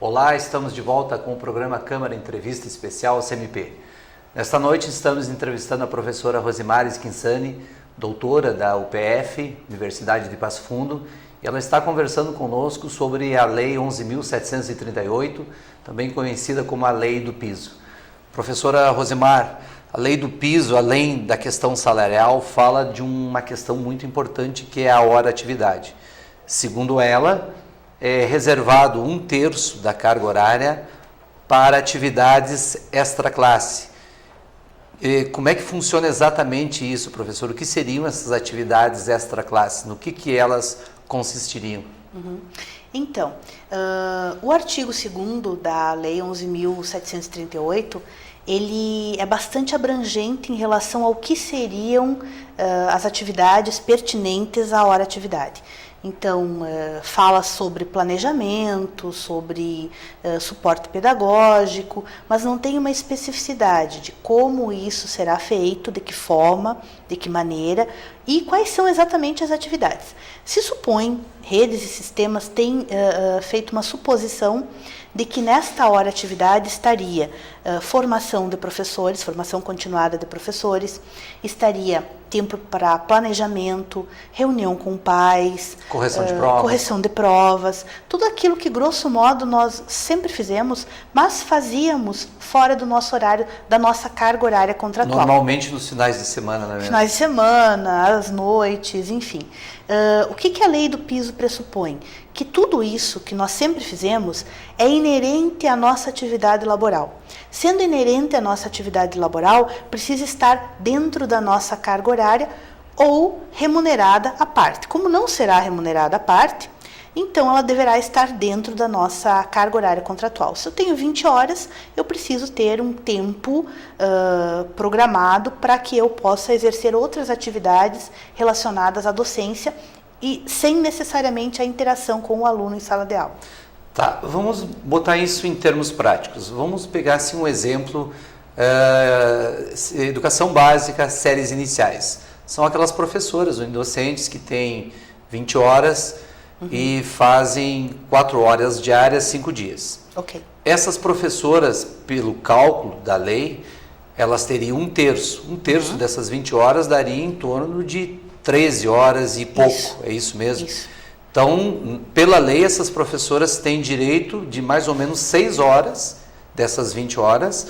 Olá, estamos de volta com o programa Câmara Entrevista Especial CMP. Nesta noite estamos entrevistando a professora Rosimara Schinsani, doutora da UPF, Universidade de Passo Fundo, e ela está conversando conosco sobre a Lei 11.738, também conhecida como a Lei do Piso. Professora Rosimar, a Lei do Piso, além da questão salarial, fala de uma questão muito importante que é a hora-atividade. Segundo ela, é reservado 1/3 da carga horária para atividades extra-classe. Como é que funciona exatamente isso, professor? O que seriam essas atividades extra-classe? No que elas consistiriam? Então, o artigo 2º da Lei 11.738, ele é bastante abrangente em relação ao que seriam as atividades pertinentes à hora-atividade. Então, fala sobre planejamento, sobre suporte pedagógico, mas não tem uma especificidade de como isso será feito, de que forma, de que maneira e quais são exatamente as atividades. Se supõe, redes e sistemas têm feito uma suposição de que nesta hora atividade estaria formação de professores, formação continuada de professores, estaria tempo para planejamento, reunião com pais, correção de provas, tudo aquilo que grosso modo nós sempre fizemos, mas fazíamos fora do nosso horário, da nossa carga horária contratual. Normalmente nos finais de semana, né? Finais de semana, às noites, enfim. O que a Lei do Piso pressupõe? Que tudo isso que nós sempre fizemos é inerente à nossa atividade laboral. Sendo inerente à nossa atividade laboral, precisa estar dentro da nossa carga horária ou remunerada à parte. Como não será remunerada à parte, então ela deverá estar dentro da nossa carga horária contratual. Se eu tenho 20 horas, eu preciso ter um tempo programado para que eu possa exercer outras atividades relacionadas à docência e sem necessariamente a interação com o aluno em sala de aula. Tá, vamos botar isso em termos práticos. Vamos pegar assim, um exemplo, educação básica, séries iniciais. São aquelas professoras ou docentes que têm 20 horas e fazem 4 horas diárias, 5 dias. Ok. Essas professoras, pelo cálculo da lei, elas teriam 1/3. 1/3 dessas 20 horas daria em torno de 13 horas e pouco. Isso. É isso mesmo? Isso. Então, pela lei, essas professoras têm direito de mais ou menos 6 horas dessas 20 horas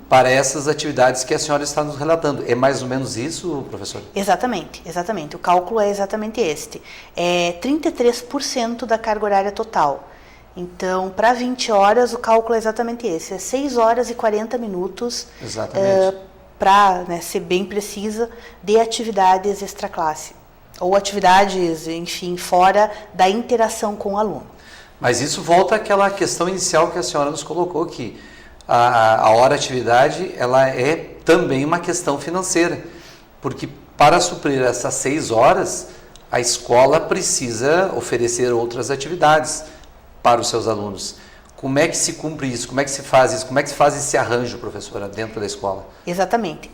para essas atividades que a senhora está nos relatando. É mais ou menos isso, professor? Exatamente, exatamente. O cálculo é exatamente este. É 33% da carga horária total. Então, para 20 horas, o cálculo é exatamente esse. É 6 horas e 40 minutos. Exatamente. Para ser bem precisa, de atividades extraclasse. Ou atividades, enfim, fora da interação com o aluno. Mas isso volta àquela questão inicial que a senhora nos colocou, que a hora-atividade ela é também uma questão financeira, porque para suprir essas 6 horas, a escola precisa oferecer outras atividades para os seus alunos. Como é que se cumpre isso? Como é que se faz isso? Como é que se faz esse arranjo, professora, dentro da escola? Exatamente.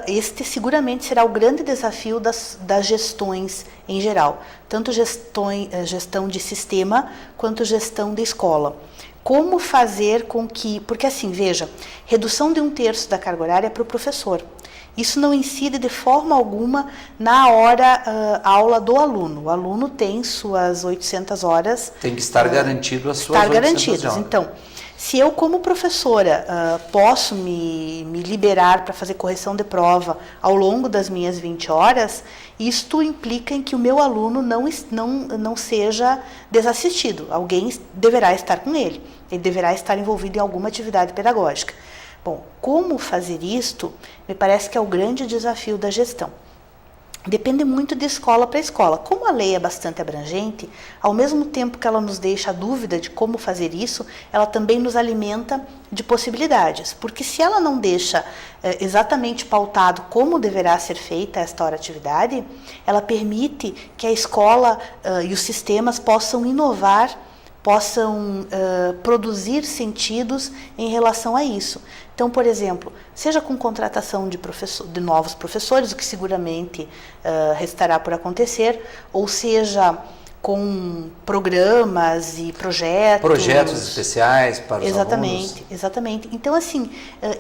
Este seguramente será o grande desafio das gestões em geral, tanto gestão de sistema quanto gestão de escola. Como fazer com que... Porque assim, veja, redução de 1/3 da carga horária é para o professor. Isso não incide de forma alguma na hora aula do aluno. O aluno tem suas 800 horas. Tem que estar garantido as suas 800 horas. Então, se eu como professora posso me liberar para fazer correção de prova ao longo das minhas 20 horas, isto implica em que o meu aluno não seja desassistido. Alguém deverá estar com ele. Ele deverá estar envolvido em alguma atividade pedagógica. Bom, como fazer isto, me parece que é o grande desafio da gestão. Depende muito de escola para escola. Como a lei é bastante abrangente, ao mesmo tempo que ela nos deixa a dúvida de como fazer isso, ela também nos alimenta de possibilidades. Porque se ela não deixa exatamente pautado como deverá ser feita esta hora-atividade, ela permite que a escola e os sistemas possam inovar, possam produzir sentidos em relação a isso. Então, por exemplo, seja com contratação de novos professores, o que seguramente restará por acontecer, ou seja com programas e projetos. Projetos especiais para os alunos. Exatamente. Então, assim,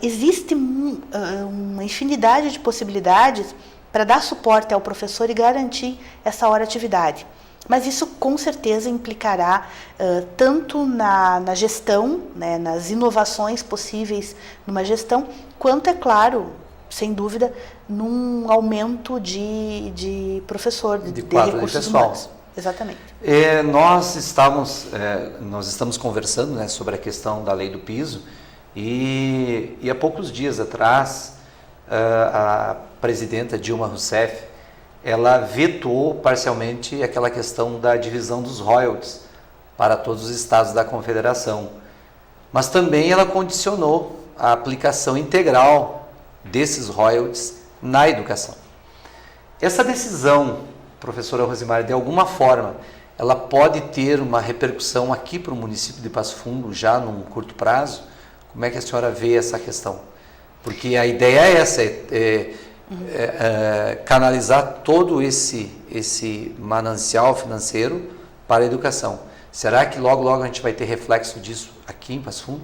existe uma infinidade de possibilidades para dar suporte ao professor e garantir essa hora atividade. Mas isso com certeza implicará tanto na gestão, né, nas inovações possíveis numa gestão, quanto, é claro, sem dúvida, num aumento de professor, de recursos humanos. Exatamente. Nós estamos conversando, né, sobre a questão da lei do piso e há poucos dias atrás a presidenta Dilma Rousseff ela vetou parcialmente aquela questão da divisão dos royalties para todos os estados da confederação, mas também ela condicionou a aplicação integral desses royalties na educação. Essa decisão, professora Rosemary, de alguma forma, ela pode ter uma repercussão aqui para o município de Passo Fundo já num curto prazo? Como é que a senhora vê essa questão? Porque a ideia é essa, canalizar todo esse manancial financeiro para a educação. Será que logo a gente vai ter reflexo disso aqui em Passo Fundo?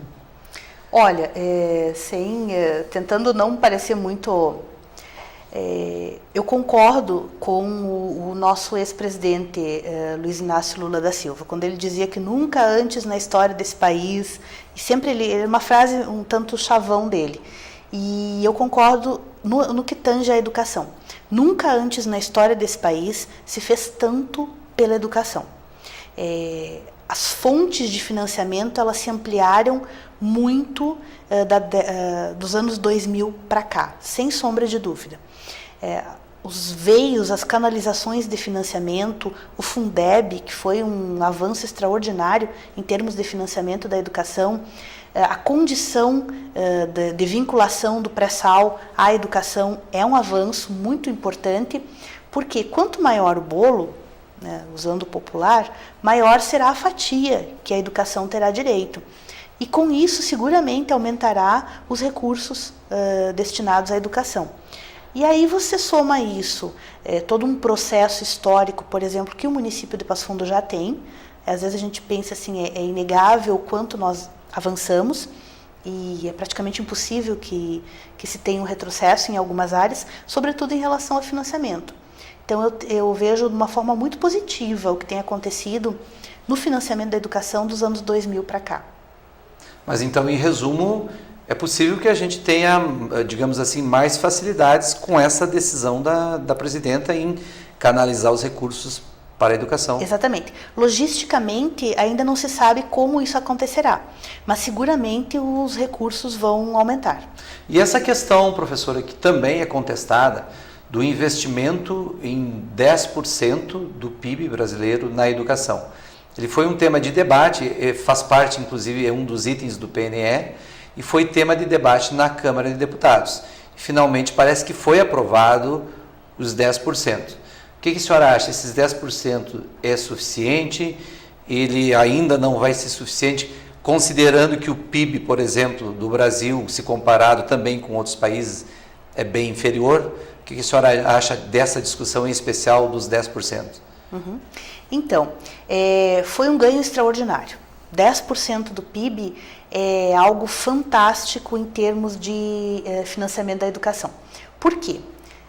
Olha, tentando não parecer muito... eu concordo com o nosso ex-presidente Luiz Inácio Lula da Silva, quando ele dizia que nunca antes na história desse país, e sempre é uma frase um tanto chavão dele, e eu concordo no que tange à educação. Nunca antes na história desse país se fez tanto pela educação. As fontes de financiamento elas se ampliaram muito dos anos 2000 para cá, sem sombra de dúvida. Os veios, as canalizações de financiamento, o Fundeb, que foi um avanço extraordinário em termos de financiamento da educação, a condição de vinculação do pré-sal à educação é um avanço muito importante, porque quanto maior o bolo, né, usando o popular, maior será a fatia que a educação terá direito. E com isso, seguramente, aumentará os recursos destinados à educação. E aí você soma isso, todo um processo histórico, por exemplo, que o município de Passo Fundo já tem. Às vezes a gente pensa assim, é inegável o quanto nós avançamos, e é praticamente impossível que se tenha um retrocesso em algumas áreas, sobretudo em relação ao financiamento. Então eu vejo de uma forma muito positiva o que tem acontecido no financiamento da educação dos anos 2000 para cá. Mas então, em resumo, é possível que a gente tenha, digamos assim, mais facilidades com essa decisão da presidenta em canalizar os recursos para a educação. Exatamente. Logisticamente, ainda não se sabe como isso acontecerá, mas seguramente os recursos vão aumentar. E essa questão, professora, que também é contestada, do investimento em 10% do PIB brasileiro na educação. Ele foi um tema de debate, faz parte, inclusive, é um dos itens do PNE, e foi tema de debate na Câmara de Deputados. Finalmente, parece que foi aprovado os 10%. O que a senhora acha? Esses 10% é suficiente? Ele ainda não vai ser suficiente, considerando que o PIB, por exemplo, do Brasil, se comparado também com outros países, é bem inferior? O que a senhora acha dessa discussão em especial dos 10%? Uhum. Então, foi um ganho extraordinário. 10% do PIB é algo fantástico em termos de financiamento da educação. Por quê?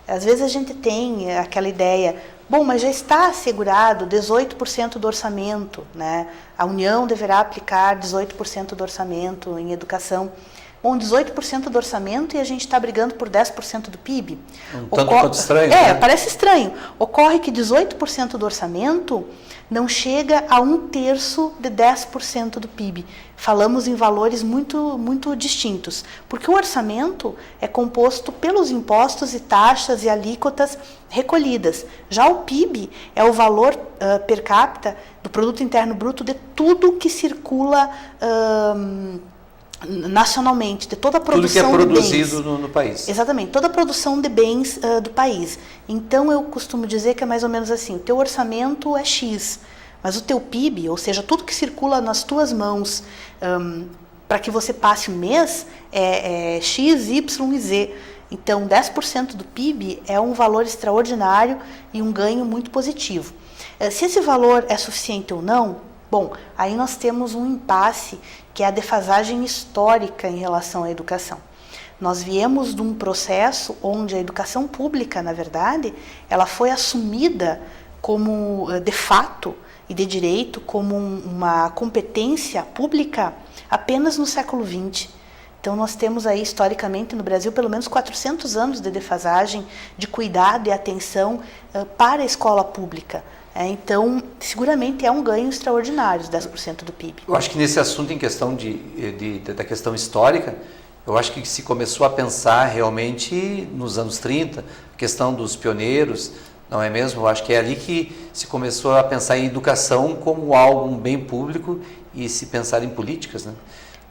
Às vezes a gente tem aquela ideia, bom, mas já está assegurado 18% do orçamento, né? A União deverá aplicar 18% do orçamento em educação. Bom, 18% do orçamento e a gente está brigando por 10% do PIB. Tanto quanto estranho, né? Parece estranho. Ocorre que 18% do orçamento não chega a 1/3 de 10% do PIB. Falamos em valores muito, muito distintos, porque o orçamento é composto pelos impostos e taxas e alíquotas recolhidas. Já o PIB é o valor per capita do Produto Interno Bruto de tudo que circula nacionalmente, de toda a produção de bens. Tudo que é produzido no país. Exatamente, toda a produção de bens do país. Então eu costumo dizer que é mais ou menos assim, o teu orçamento é X, mas o teu PIB, ou seja, tudo que circula nas tuas mãos para que você passe um mês, é X, Y e Z. Então 10% do PIB é um valor extraordinário e um ganho muito positivo. Se esse valor é suficiente ou não, bom, aí nós temos um impasse, que é a defasagem histórica em relação à educação. Nós viemos de um processo onde a educação pública, na verdade, ela foi assumida como, de fato e de direito, como uma competência pública apenas no século XX. Então nós temos aí, historicamente, no Brasil, pelo menos 400 anos de defasagem, de cuidado e atenção para a escola pública. Então, seguramente é um ganho extraordinário, os 10% do PIB. Eu acho que nesse assunto, em questão da questão histórica, eu acho que se começou a pensar realmente nos anos 30, a questão dos pioneiros, não é mesmo? Eu acho que é ali que se começou a pensar em educação como algo, um bem público, e se pensar em políticas, né?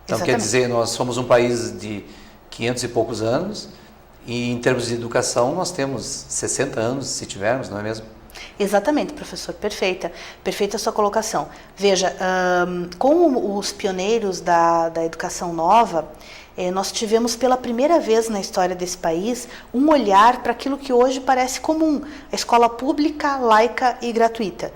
Então, Exatamente. Quer dizer, nós somos um país de 500 e poucos anos, e em termos de educação nós temos 60 anos, se tivermos, não é mesmo? Exatamente, professor, perfeita a sua colocação. Veja, com os pioneiros da educação nova, nós tivemos pela primeira vez na história desse país um olhar para aquilo que hoje parece comum, a escola pública, laica e gratuita.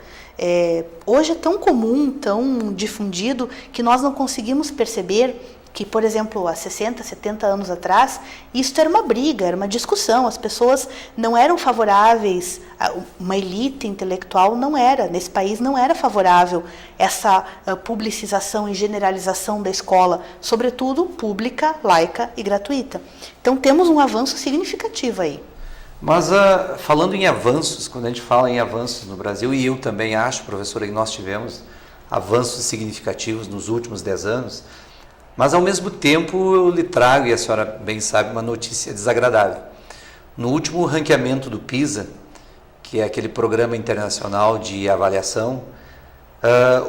Hoje é tão comum, tão difundido, que nós não conseguimos perceber que, por exemplo, há 60, 70 anos atrás, isso era uma briga, era uma discussão, as pessoas não eram favoráveis, uma elite intelectual não era, nesse país não era favorável essa publicização e generalização da escola, sobretudo pública, laica e gratuita. Então temos um avanço significativo aí. Mas falando em avanços, quando a gente fala em avanços no Brasil, e eu também acho, professora, que nós tivemos avanços significativos nos últimos 10 anos, mas ao mesmo tempo eu lhe trago, e a senhora bem sabe, uma notícia desagradável. No último ranqueamento do PISA, que é aquele programa internacional de avaliação,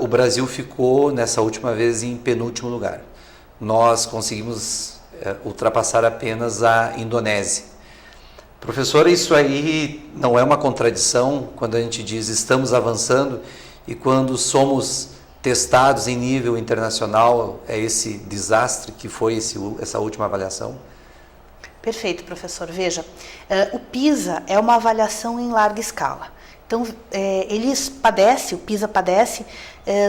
o Brasil ficou nessa última vez em penúltimo lugar. Nós conseguimos ultrapassar apenas a Indonésia. Professora, isso aí não é uma contradição quando a gente diz estamos avançando e quando somos testados em nível internacional, é esse desastre que foi essa última avaliação? Perfeito, professor. Veja, o PISA é uma avaliação em larga escala. Então, o PISA padece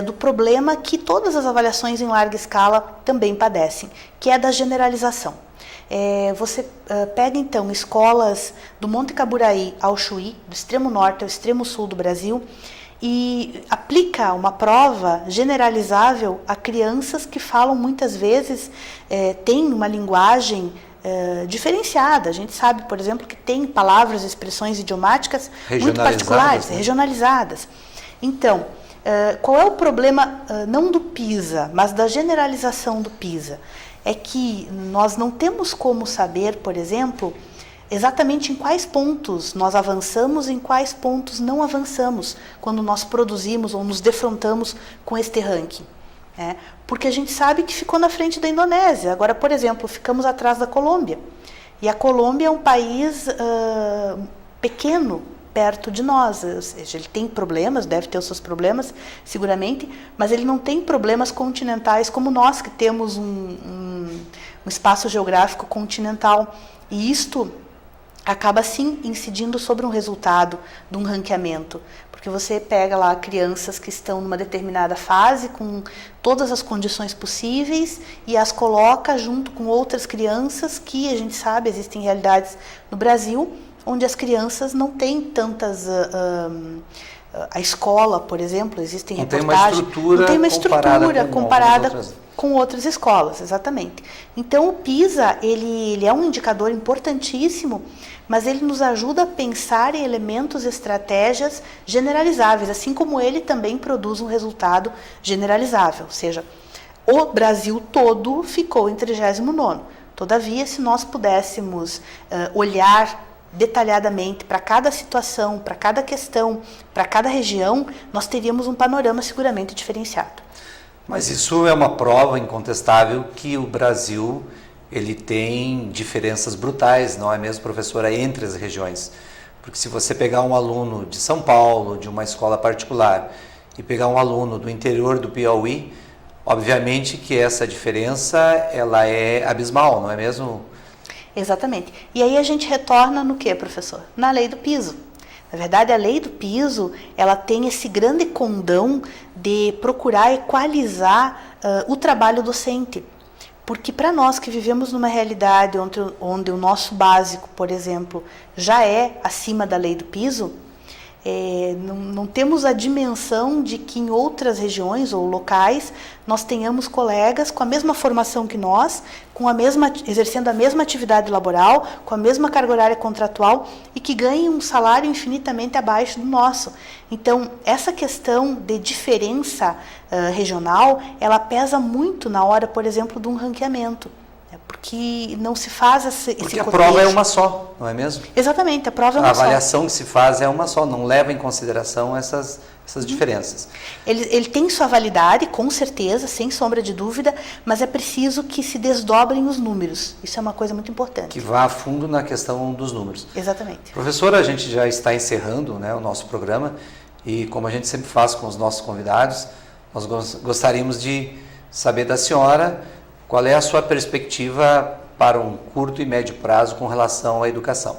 do problema que todas as avaliações em larga escala também padecem, que é da generalização. Você pega, então, escolas do Monte Caburaí ao Chuí, do extremo norte ao extremo sul do Brasil, e aplica uma prova generalizável a crianças que falam muitas vezes, têm uma linguagem diferenciada. A gente sabe, por exemplo, que tem palavras e expressões idiomáticas muito particulares, né? Regionalizadas. Então, qual é o problema, não do PISA, mas da generalização do PISA? É que nós não temos como saber, por exemplo, exatamente em quais pontos nós avançamos e em quais pontos não avançamos quando nós produzimos ou nos defrontamos com este ranking. Porque a gente sabe que ficou na frente da Indonésia. Agora, por exemplo, ficamos atrás da Colômbia. E a Colômbia é um país pequeno, perto de nós. Ou seja, ele tem problemas, deve ter os seus problemas, seguramente, mas ele não tem problemas continentais como nós, que temos um espaço geográfico continental. E isto acaba, sim, incidindo sobre um resultado de um ranqueamento. Porque você pega lá crianças que estão numa determinada fase, com todas as condições possíveis, e as coloca junto com outras crianças que, a gente sabe, existem realidades no Brasil, onde as crianças não têm tantas... a escola, por exemplo, existem reportagens... Não tem uma estrutura comparada com outras escolas, exatamente. Então, o PISA, ele é um indicador importantíssimo, mas ele nos ajuda a pensar em elementos, estratégias generalizáveis, assim como ele também produz um resultado generalizável, ou seja, o Brasil todo ficou em 39º. Todavia, se nós pudéssemos olhar detalhadamente para cada situação, para cada questão, para cada região, nós teríamos um panorama seguramente diferenciado. Mas isso é uma prova incontestável que o Brasil ele tem diferenças brutais, não é mesmo, professora, entre as regiões? Porque se você pegar um aluno de São Paulo, de uma escola particular, e pegar um aluno do interior do Piauí, obviamente que essa diferença ela é abismal, não é mesmo? Exatamente. E aí a gente retorna no que, professor? Na lei do piso. Na verdade, a lei do piso, ela tem esse grande condão de procurar equalizar o trabalho docente. Porque para nós que vivemos numa realidade onde o nosso básico, por exemplo, já é acima da lei do piso, não temos a dimensão de que em outras regiões ou locais nós tenhamos colegas com a mesma formação que nós, exercendo a mesma atividade laboral, com a mesma carga horária contratual e que ganhem um salário infinitamente abaixo do nosso. Então, essa questão de diferença regional, ela pesa muito na hora, por exemplo, de um ranqueamento. Porque não se faz esse Porque a prova é uma só, não é mesmo? Exatamente, a prova é uma só. A avaliação que se faz é uma só, não leva em consideração essas diferenças. Ele tem sua validade, com certeza, sem sombra de dúvida, mas é preciso que se desdobrem os números. Isso é uma coisa muito importante. Que vá a fundo na questão dos números. Exatamente. Professora, a gente já está encerrando, né, o nosso programa e como a gente sempre faz com os nossos convidados, nós gostaríamos de saber da senhora qual é a sua perspectiva para um curto e médio prazo com relação à educação.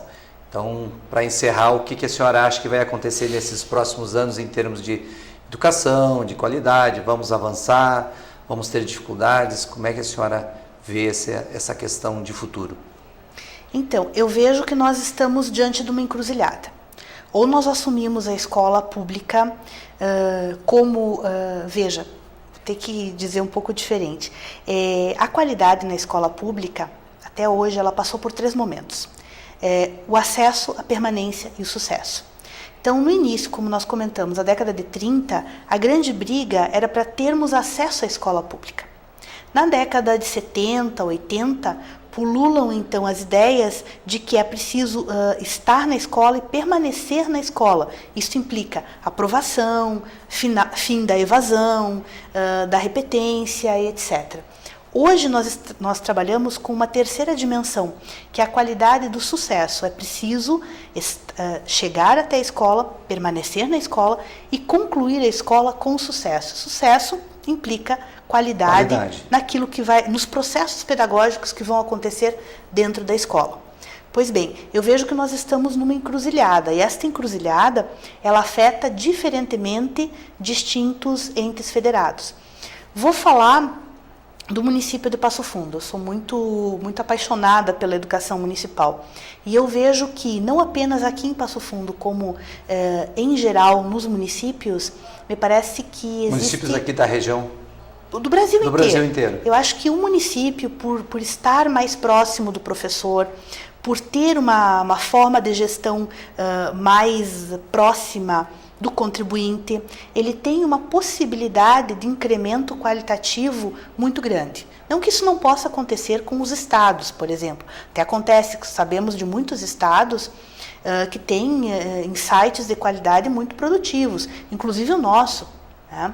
Então, para encerrar, o que a senhora acha que vai acontecer nesses próximos anos em termos de educação, de qualidade? Vamos avançar? Vamos ter dificuldades? Como é que a senhora vê essa questão de futuro? Então, eu vejo que nós estamos diante de uma encruzilhada. Ou nós assumimos a escola pública veja, vou ter que dizer um pouco diferente. A qualidade na escola pública, até hoje, ela passou por 3 momentos. O acesso, a permanência e o sucesso. Então, no início, como nós comentamos, na década de 30, a grande briga era para termos acesso à escola pública. Na década de 70, 80, pululam então as ideias de que é preciso estar na escola e permanecer na escola. Isso implica aprovação, fim da evasão, da repetência, etc. Hoje nós trabalhamos com uma terceira dimensão, que é a qualidade do sucesso. É preciso chegar até a escola, permanecer na escola e concluir a escola com sucesso. Sucesso implica qualidade naquilo que nos processos pedagógicos que vão acontecer dentro da escola. Pois bem, eu vejo que nós estamos numa encruzilhada, e esta encruzilhada, ela afeta diferentemente distintos entes federados. Vou falar do município de Passo Fundo. Eu sou muito apaixonada pela educação municipal. E eu vejo que, não apenas aqui em Passo Fundo, como em geral nos municípios, me parece que existe... Municípios aqui da região? Do Brasil inteiro. Do Brasil inteiro. Eu acho que um município, por estar mais próximo do professor, por ter uma forma de gestão mais próxima do contribuinte, ele tem uma possibilidade de incremento qualitativo muito grande. Não que isso não possa acontecer com os estados, por exemplo. Até acontece, sabemos de muitos estados que têm insights de qualidade muito produtivos, inclusive o nosso, né?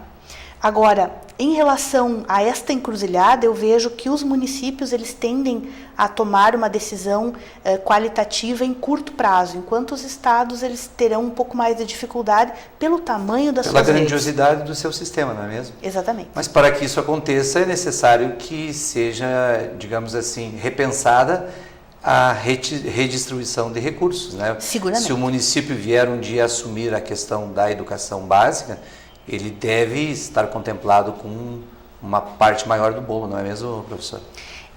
Agora, em relação a esta encruzilhada, eu vejo que os municípios eles tendem a tomar uma decisão qualitativa em curto prazo, enquanto os estados eles terão um pouco mais de dificuldade pelo tamanho das suas redes. Pela grandiosidade do seu sistema, não é mesmo? Exatamente. Mas para que isso aconteça é necessário que seja, digamos assim, repensada a redistribuição de recursos, né? Seguramente. Se o município vier um dia assumir a questão da educação básica, ele deve estar contemplado com uma parte maior do bolo, não é mesmo, professor?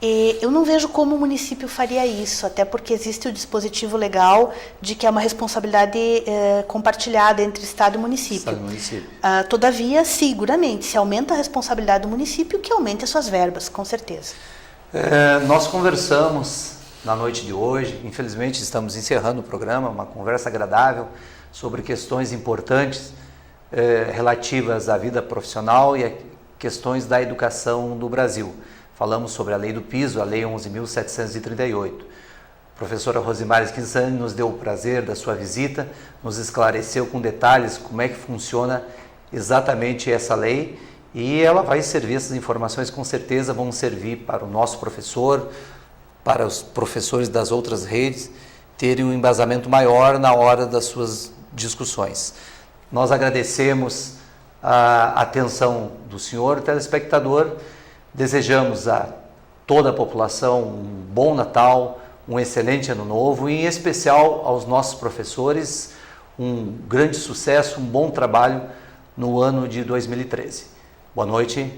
Eu não vejo como o município faria isso, até porque existe o dispositivo legal de que é uma responsabilidade compartilhada entre Estado e município. Estado e município. Todavia, seguramente, se aumenta a responsabilidade do município, que aumente as suas verbas, com certeza. Nós conversamos na noite de hoje, infelizmente estamos encerrando o programa, uma conversa agradável sobre questões importantes relativas à vida profissional e a questões da educação no Brasil. Falamos sobre a lei do piso, a lei 11.738. A professora Rosimares Quinsani nos deu o prazer da sua visita, nos esclareceu com detalhes como é que funciona exatamente essa lei e ela vai servir, essas informações com certeza vão servir para o nosso professor, para os professores das outras redes terem um embasamento maior na hora das suas discussões. Nós agradecemos a atenção do senhor telespectador, desejamos a toda a população um bom Natal, um excelente Ano Novo e, em especial, aos nossos professores, um grande sucesso, um bom trabalho no ano de 2013. Boa noite.